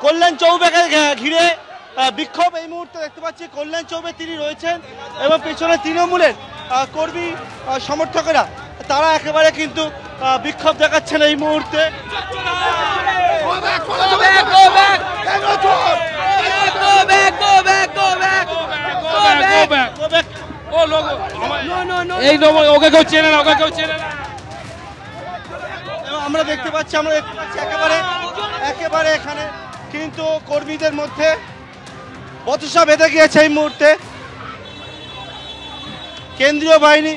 কল্যাণ চৌবেকে ঘিরে বিক্ষোভ এই মুহূর্তে দেখতে পাচ্ছি। কল্যাণ চৌবে তিনি রয়েছেন এবং পেছনে তৃণমূলের কর্মী সমর্থকেরা তারা একেবারে কিন্তু বিক্ষোভ দেখাচ্ছেন এই মুহূর্তে। আমরা দেখতে পাচ্ছি একেবারে এখানে কিন্তু কর্মীদের মধ্যে বচসা বেঁধে গিয়েছে এই মুহূর্তে। কেন্দ্রীয় বাহিনী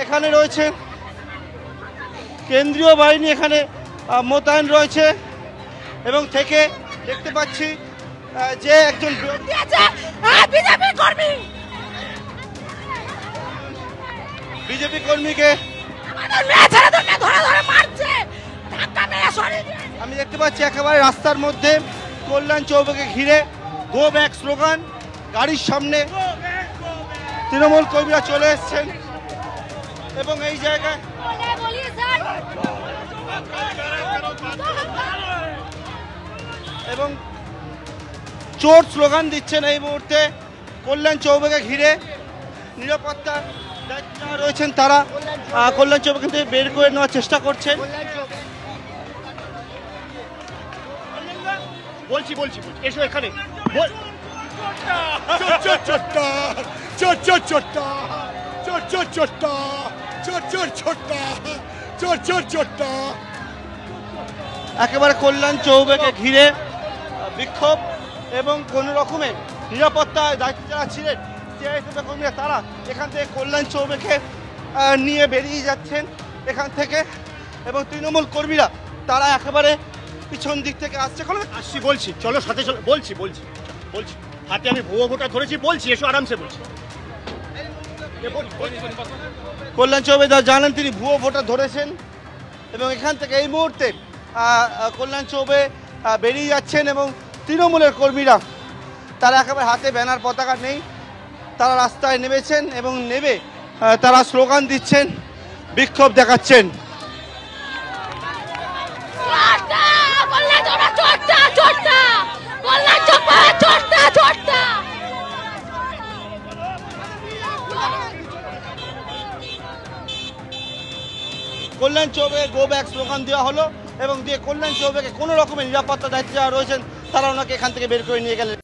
এখানে রয়েছে, কেন্দ্রীয় বাহিনী এখানে মোতায়েন রয়েছে এবং থেকে দেখতে পাচ্ছি যে একজন বিজেপি কর্মীকে আমি দেখতে পাচ্ছি একেবারে রাস্তার মধ্যে কল্যাণ চৌবেকে ঘিরে গো ব্যাক স্লোগান, গাড়ির সামনে তৃণমূল কর্মীরা চলে এসছেন এবং এই জায়গায় এবং চোর স্লোগান দিচ্ছেন এই মুহূর্তে। কল্যাণ চৌবেকে ঘিরে নিরাপত্তা যারা রয়েছেন তারা কল্যাণ চৌবে কিন্তু বের করে নেওয়ার চেষ্টা করছেন। বলছি এসো এখানে। একেবারে কল্যাণ চৌবেকে ঘিরে বিক্ষোভ এবং কোনো রকমের নিরাপত্তায় দায়িত্ব যারা ছিলেন সিআইএসএফ কর্মীরা তারা এখান থেকে কল্যাণ চৌবেকে নিয়ে বেরিয়ে যাচ্ছেন এখান থেকে এবং তৃণমূল কর্মীরা তারা একেবারে পিছন দিক থেকে আসছি বলছি চলো সাথে চলো বলছি হাতে আমি ভুয়ো ভোটার ধরেছি বলছি এসো আরামসে বলছি। কল্যাণ চৌবে যা জানেন তিনি ভুয়ো ভোটার ধরেছেন এবং এখান থেকে এই মুহূর্তে কল্যাণ চৌবে বেরিয়ে যাচ্ছেন এবং তৃণমূলের কর্মীরা তারা একেবারে হাতে ব্যানার পতাকা নেই, তারা রাস্তায় নেমেছেন এবং নেমে তারা স্লোগান দিচ্ছেন, বিক্ষোভ দেখাচ্ছেন। কল্যাণ চৌবে গো ব্যাক স্লোগান দেওয়া হলো এবং দিয়ে কল্যাণ চৌবেকে কোনো রকমের নিরাপত্তা দায়িত্ব যারা রয়েছেন তারা ওনাকে এখান থেকে বের করে নিয়ে গেলেন।